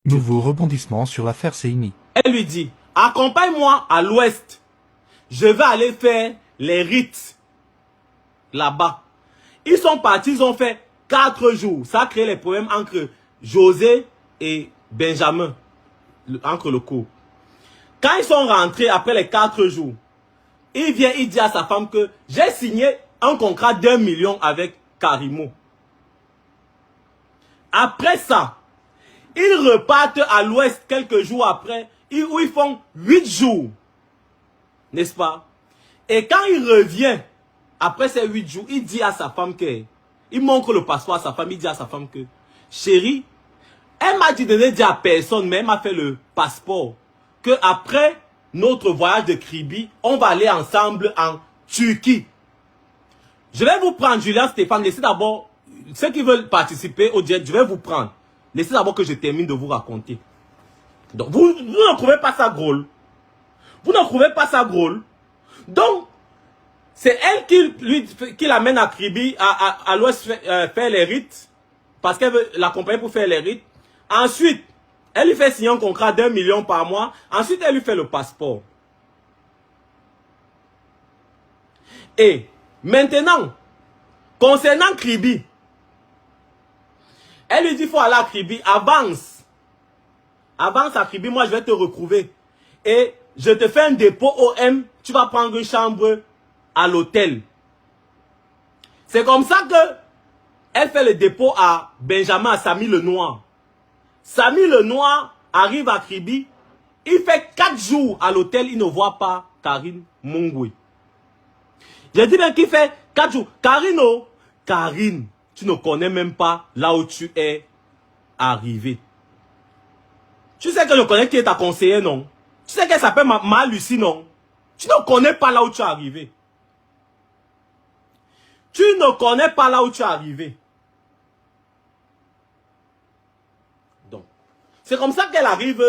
Nouveau rebondissement sur l'affaire Seini. Elle lui dit, accompagne-moi à l'ouest. Je vais aller faire les rites là-bas. Ils sont partis, ils ont fait 4 jours. Ça a créé les problèmes entre José et Benjamin, entre le couple. Quand ils sont rentrés après les 4 jours, il vient, il dit à sa femme que j'ai signé un contrat d'1 million avec Karimo. Après ça, ils repartent à l'ouest quelques jours après, où ils font 8 jours. N'est-ce pas? Et quand il revient, après ces 8 jours, il dit à sa femme que, il montre le passeport à sa femme, il dit à sa femme que, chérie, elle m'a dit de ne dire à personne, mais elle m'a fait le passeport, que après notre voyage de Kribi, on va aller ensemble en Turquie. Je vais vous prendre, Julien, Stéphane, laissez d'abord, ceux qui veulent participer au direct, je vais vous prendre. Laissez d'abord que je termine de vous raconter. Donc, vous ne trouvez pas ça drôle? Vous ne trouvez pas ça drôle? Donc, c'est elle qui l'amène à Kribi, à l'ouest faire les rites, parce qu'elle veut l'accompagner pour faire les rites. Ensuite, elle lui fait signer un contrat d'1 million par mois. Ensuite, elle lui fait le passeport. Et maintenant, concernant Kribi, elle lui dit, il faut aller à Kribi, avance. Avance à Kribi, moi je vais te retrouver. Et je te fais un dépôt OM, tu vas prendre une chambre à l'hôtel. C'est comme ça que elle fait le dépôt à Benjamin, à Samy le Noir. Samy le Noir arrive à Kribi, il fait 4 jours à l'hôtel, il ne voit pas Karine Mungwe. J'ai dit bien qu'il fait 4 jours. Karine, oh, Karine, tu ne connais même pas là où tu es arrivé. Tu sais que je connais qui est ta conseillère, non? Tu sais qu'elle s'appelle Lucie, non? Tu ne connais pas là où tu es arrivé. Tu ne connais pas là où tu es arrivé. Donc, c'est comme ça qu'elle arrive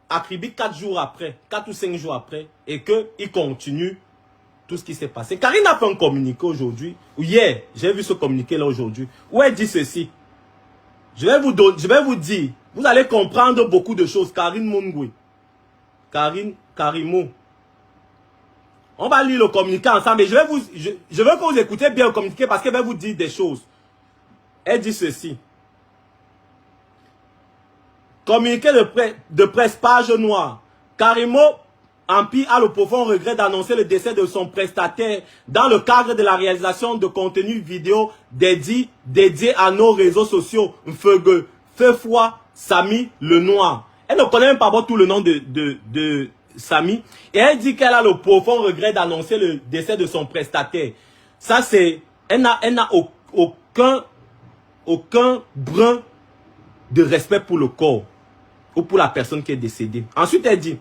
à Kribi 4 jours après, 4 ou 5 jours après, et qu'il continue tout ce qui s'est passé. Karine a fait un communiqué aujourd'hui, ou hier, j'ai vu ce communiqué là aujourd'hui, où elle dit ceci. Je vais vous dire, vous allez comprendre beaucoup de choses. Karine Mungwe. Karimo. On va lire le communiqué ensemble et je veux que vous écoutez bien le communiqué parce qu'elle va vous dire des choses. Elle dit ceci. Communiqué de presse, page noire. Karimo Ampi a le profond regret d'annoncer le décès de son prestataire dans le cadre de la réalisation de contenu vidéo dédié à nos réseaux sociaux. Mfeugue, Feufoi, Samy le Noir. Elle ne connaît même pas tout le nom de Samy. Et elle dit qu'elle a le profond regret d'annoncer le décès de son prestataire. Ça c'est... Elle n'a aucun brin de respect pour le corps. Ou pour la personne qui est décédée. Ensuite elle dit...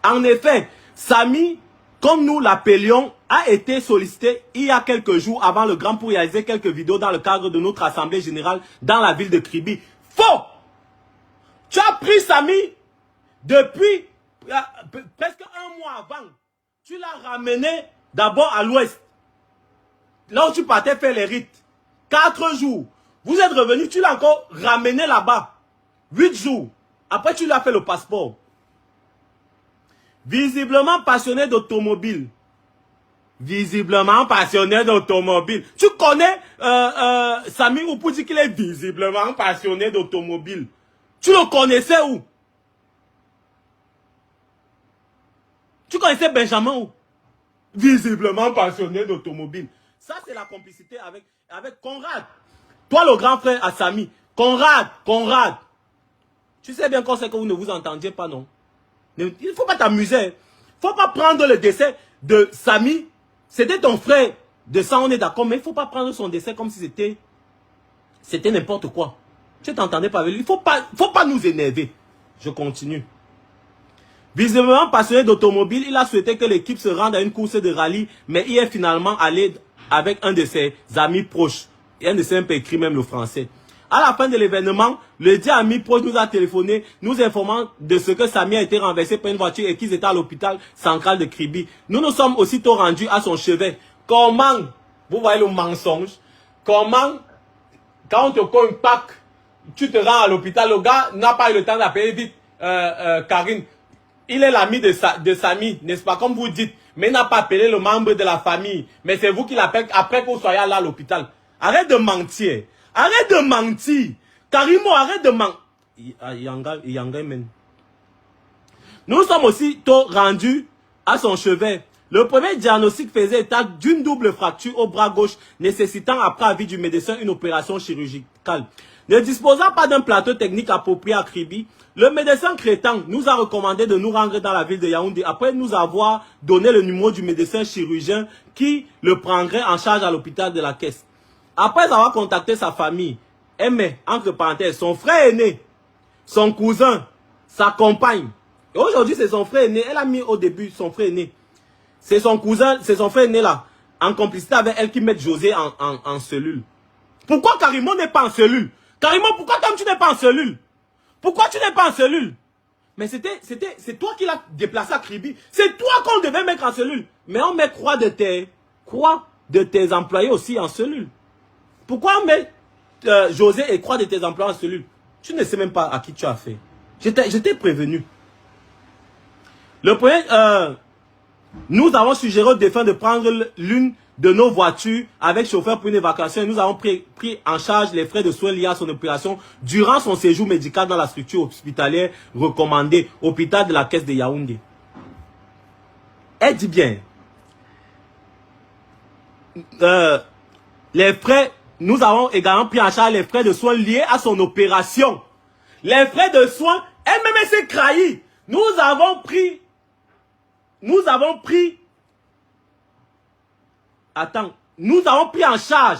En effet, Samy, comme nous l'appelions, a été sollicité il y a quelques jours avant le Grand pour réaliser quelques vidéos dans le cadre de notre assemblée générale dans la ville de Kribi. Faux! Tu as pris Samy depuis presque 1 mois avant. Tu l'as ramené d'abord à l'ouest. Là où tu partais faire les rites. 4 jours. Vous êtes revenu, tu l'as encore ramené là-bas. 8 jours. Après, tu lui as fait le passeport. Visiblement passionné d'automobile. Visiblement passionné d'automobile. Tu connais Samy ou pour dire qu'il est visiblement passionné d'automobile. Tu le connaissais où? Tu connaissais Benjamin où? Visiblement passionné d'automobile. Ça c'est la complicité avec Conrad. Toi le grand frère à Samy. Conrad. Tu sais bien qu'on sait que vous ne vous entendiez pas, non? Il ne faut pas t'amuser. Il ne faut pas prendre le décès de Samy. C'était ton frère de sang, on est d'accord. Mais il ne faut pas prendre son décès comme si c'était n'importe quoi. Tu t'entendais pas avec lui. Il ne faut pas nous énerver. Je continue. Visiblement passionné d'automobile, il a souhaité que l'équipe se rende à une course de rallye. Mais il est finalement allé avec un de ses amis proches. Et un de ses écrit même le français. À la fin de l'événement, le dit ami proche nous a téléphoné, nous informant de ce que Samy a été renversé par une voiture et qu'ils étaient à l'hôpital central de Kribi. Nous nous sommes aussitôt rendus à son chevet. Comment, vous voyez le mensonge, comment, quand on te compte tu te rends à l'hôpital, le gars n'a pas eu le temps d'appeler, dit, Karine, il est l'ami de Samy, n'est-ce pas, comme vous dites, mais il n'a pas appelé le membre de la famille, mais c'est vous qui l'appelez après que vous soyez là à l'hôpital. Arrête de mentir. Arrête de mentir. Karimo, arrête de mentir. Nous sommes aussi rendus à son chevet. Le premier diagnostic faisait état d'une double fracture au bras gauche, nécessitant après avis du médecin une opération chirurgicale. Ne disposant pas d'un plateau technique approprié à Kribi, le médecin Crétan nous a recommandé de nous rendre dans la ville de Yaoundé après nous avoir donné le numéro du médecin chirurgien qui le prendrait en charge à l'hôpital de la Caisse. Après avoir contacté sa famille, mais entre parenthèses, son frère aîné, son cousin, sa compagne, et aujourd'hui c'est son frère aîné, elle a mis au début son frère aîné. C'est son cousin, c'est son frère né là, en complicité avec elle qui met José en cellule. Pourquoi Karimo n'est pas en cellule? Karimo, pourquoi toi tu n'es pas en cellule? Pourquoi tu n'es pas en cellule? Mais c'est toi qui l'as déplacé à Kribi. C'est toi qu'on devait mettre en cellule. Mais on met croix de tes employés aussi en cellule. Pourquoi on met José et croix de tes employés en cellule? Tu ne sais même pas à qui tu as fait. Je t'ai prévenu. Le premier... nous avons suggéré au défunt de prendre l'une de nos voitures avec chauffeur pour une évacuation et nous avons pris en charge les frais de soins liés à son opération durant son séjour médical dans la structure hospitalière recommandée, hôpital de la Caisse de Yaoundé. Elle dit bien, les frais, nous avons également pris en charge les frais de soins liés à son opération. Les frais de soins, elle-même s'est trahie. Nous avons pris en charge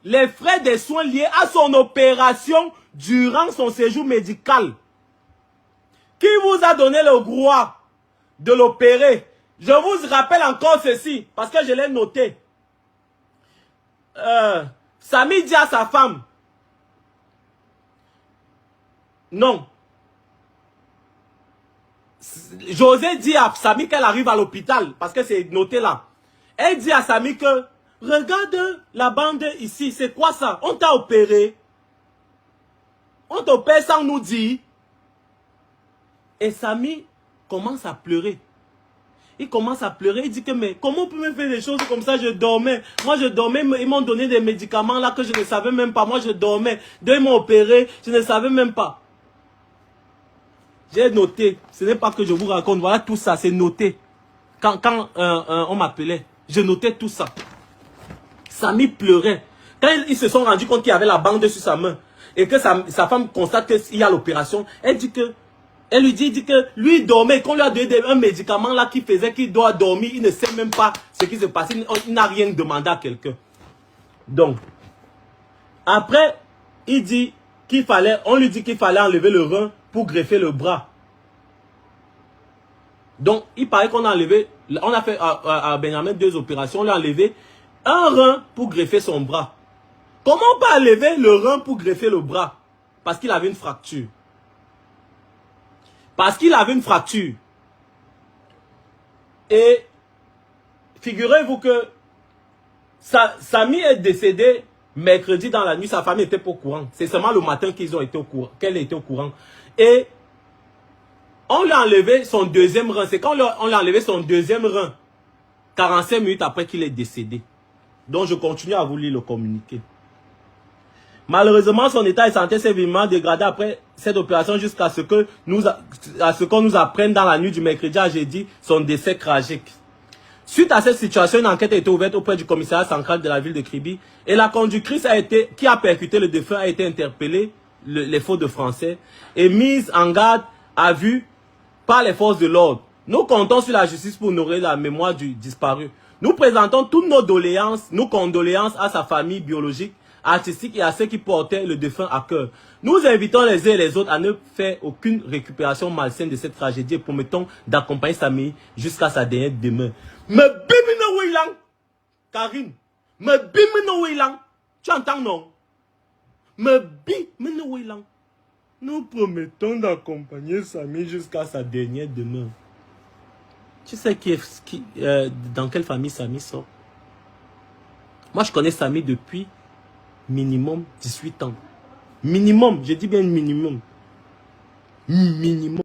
les frais des soins liés à son opération durant son séjour médical. Qui vous a donné le droit de l'opérer? Je vous rappelle encore ceci, parce que je l'ai noté. Samy dit à sa femme, non. José dit à Samy qu'elle arrive à l'hôpital, parce que c'est noté là. Elle dit à Samy que, regarde la bande ici, c'est quoi ça? On t'a opéré. On t'opère sans nous dire. Et Samy commence à pleurer. Il commence à pleurer, il dit que, mais comment on peut me faire des choses comme ça? Je dormais. Moi je dormais, ils m'ont donné des médicaments là que je ne savais même pas. Moi je dormais. Ils m'ont opéré, je ne savais même pas. J'ai noté, ce n'est pas que je vous raconte, voilà tout ça, c'est noté. Quand on m'appelait, je notais tout ça. Samy pleurait. Quand ils se sont rendus compte qu'il y avait la bande sur sa main, et que sa femme constate qu'il y a l'opération, elle lui dit que lui il dormait, qu'on lui a donné un médicament là qui faisait qu'il doit dormir, il ne sait même pas ce qui se passe, il n'a rien demandé à quelqu'un. Donc, après, il dit qu'il fallait, on lui dit qu'il fallait enlever le rein pour greffer le bras. Donc, il paraît qu'on a enlevé, on a fait à Benjamin 2 opérations, on lui a enlevé un rein pour greffer son bras. Comment on peut enlever le rein pour greffer le bras? Parce qu'il avait une fracture. Parce qu'il avait une fracture. Et figurez-vous que Samy est décédé mercredi dans la nuit, sa famille était pas au courant. C'est seulement le matin qu'elle était au courant. Et on lui a enlevé son deuxième rein. C'est quand on lui a enlevé son deuxième rein, 45 minutes après qu'il est décédé. Donc je continue à vous lire le communiqué. Malheureusement, son état de santé s'est vivement dégradé après cette opération jusqu'à ce qu'on nous apprenne dans la nuit du mercredi à jeudi son décès tragique. Suite à cette situation, une enquête a été ouverte auprès du commissariat central de la ville de Kribi et la conductrice qui a percuté le défunt a été interpellée, les fautes de français, et mise en garde à vue par les forces de l'ordre. Nous comptons sur la justice pour honorer la mémoire du disparu. Nous présentons toutes nos condoléances à sa famille biologique, artistique et à ceux qui portaient le défunt à cœur. Nous invitons les uns et les autres à ne faire aucune récupération malsaine de cette tragédie et promettons d'accompagner Samy jusqu'à sa dernière demeure. Me bimino wilang, Karine, me bimino wilang, tu entends non? Me bimino wilang. Nous promettons d'accompagner Samy jusqu'à sa dernière demeure. Tu sais dans quelle famille Samy sort? Moi je connais Samy depuis minimum 18 ans. Minimum, je dis bien minimum. Minimum.